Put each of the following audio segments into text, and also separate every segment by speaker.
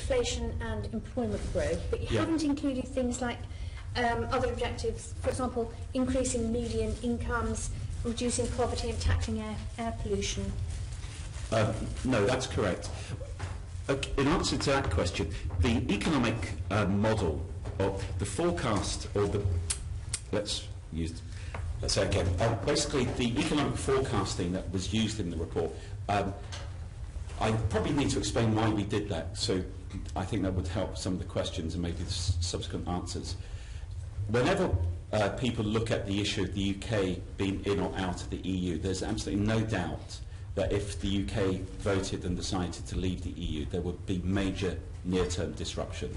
Speaker 1: inflation and employment growth, but you haven't included things like other objectives, for example, increasing median incomes, reducing poverty and tackling air pollution.
Speaker 2: No, that's correct. In answer to that question, the economic model, or the forecast, or the, let's say again, basically the economic forecasting that was used in the report, I probably need to explain why we did that, so I think that would help some of the questions and maybe the subsequent answers. Whenever people look at the issue of the UK being in or out of the EU, there's absolutely no doubt that if the UK voted and decided to leave the EU, there would be major near-term disruption.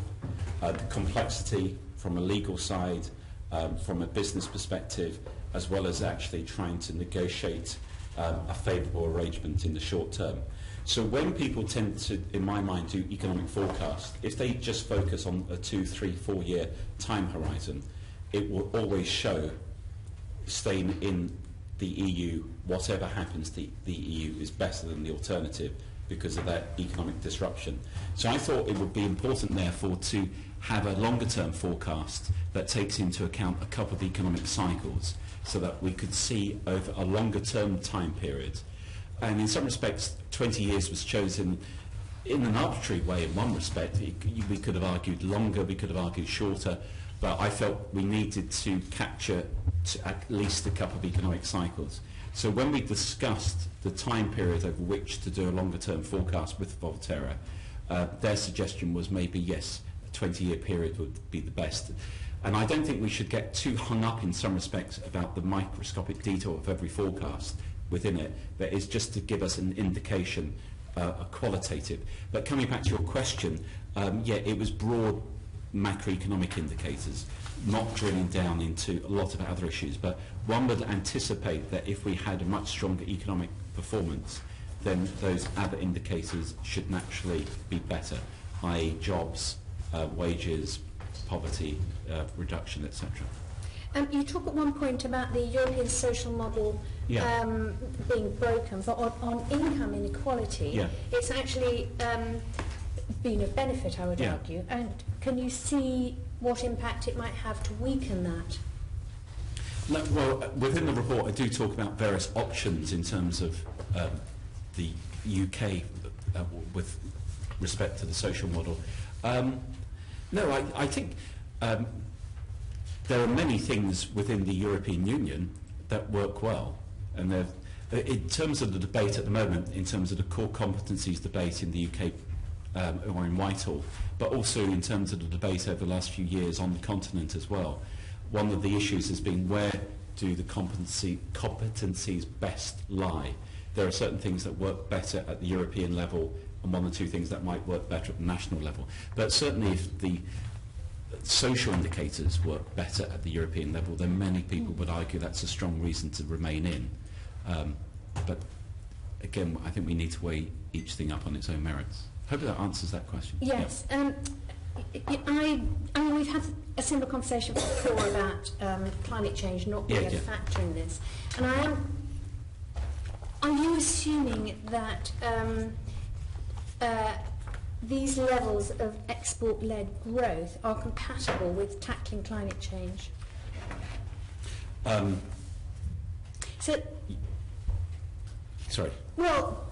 Speaker 2: The complexity from a legal side, from a business perspective, as well as actually trying to negotiate a favourable arrangement in the short term. So when people tend to, in my mind, do economic forecast, if they just focus on a 2, 3, 4 year time horizon, it will always show staying in the EU, whatever happens, the EU is better than the alternative because of that economic disruption. So I thought it would be important, therefore, to have a longer term forecast that takes into account a couple of economic cycles so that we could see over a longer term time period. And in some respects, 20 years was chosen in an arbitrary way in one respect. We could have argued longer, we could have argued shorter, but I felt we needed to capture at least a couple of economic cycles. So when we discussed the time period over which to do a longer term forecast with Volterra, their suggestion was maybe, yes, a 20-year period would be the best. And I don't think we should get too hung up in some respects about the microscopic detail of every forecast within it, but it's just to give us an indication, a qualitative. But coming back to your question, yeah, it was broad macroeconomic indicators, not drilling down into a lot of other issues, but one would anticipate that if we had a much stronger economic performance, then those other indicators should naturally be better, i.e. jobs, wages, poverty reduction, etc.
Speaker 1: You talk at one point about the European social model being broken, but on income inequality, it's actually been of benefit, I would argue. And can you see what impact it might have to weaken that?
Speaker 2: No, well, within the report, I do talk about various options in terms of the UK with respect to the social model. No, I think there are many things within the European Union that work well, and in terms of the debate at the moment, in terms of the core competencies debate in the UK or in Whitehall, but also in terms of the debate over the last few years on the continent as well, one of the issues has been where do the competencies best lie. There are certain things that work better at the European level and one or two things that might work better at the national level. But certainly if the social indicators work better at the European level, then many people would argue that's a strong reason to remain in. But again, I think we need to weigh each thing up on its own merits. Hopefully that answers that question.
Speaker 1: Yes. We've had a similar conversation before about climate change not being a factor in this. And are you assuming that these levels of export-led growth are compatible with tackling climate change?
Speaker 2: Sorry.
Speaker 1: Well,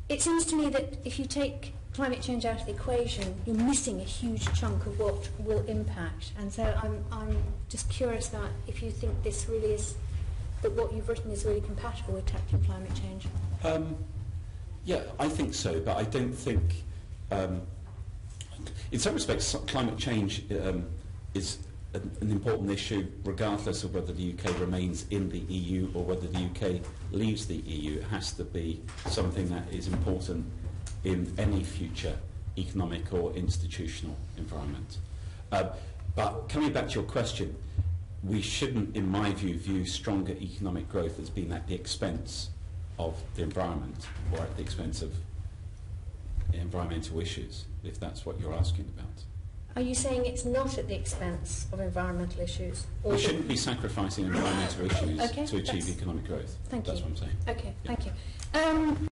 Speaker 1: it seems to me that if you take climate change out of the equation, you're missing a huge chunk of what will impact. And so I'm just curious that if you think this really is, that what you've written is really compatible with tackling climate change.
Speaker 2: Yeah, I think so, but I don't think, in some respects, climate change is an important issue regardless of whether the UK remains in the EU or whether the UK leaves the EU. It has to be something that is important in any future economic or institutional environment. But coming back to your question, we shouldn't, in my view, view stronger economic growth as being at the expense of the environment or at the expense of environmental issues, if that's what you're asking about.
Speaker 1: Are you saying it's not at the expense of environmental issues? Or
Speaker 2: we shouldn't be sacrificing environmental issues
Speaker 1: okay,
Speaker 2: to achieve economic growth.
Speaker 1: Thank
Speaker 2: that's
Speaker 1: you.
Speaker 2: what I'm saying.
Speaker 1: Okay,
Speaker 2: Yeah.
Speaker 1: thank you.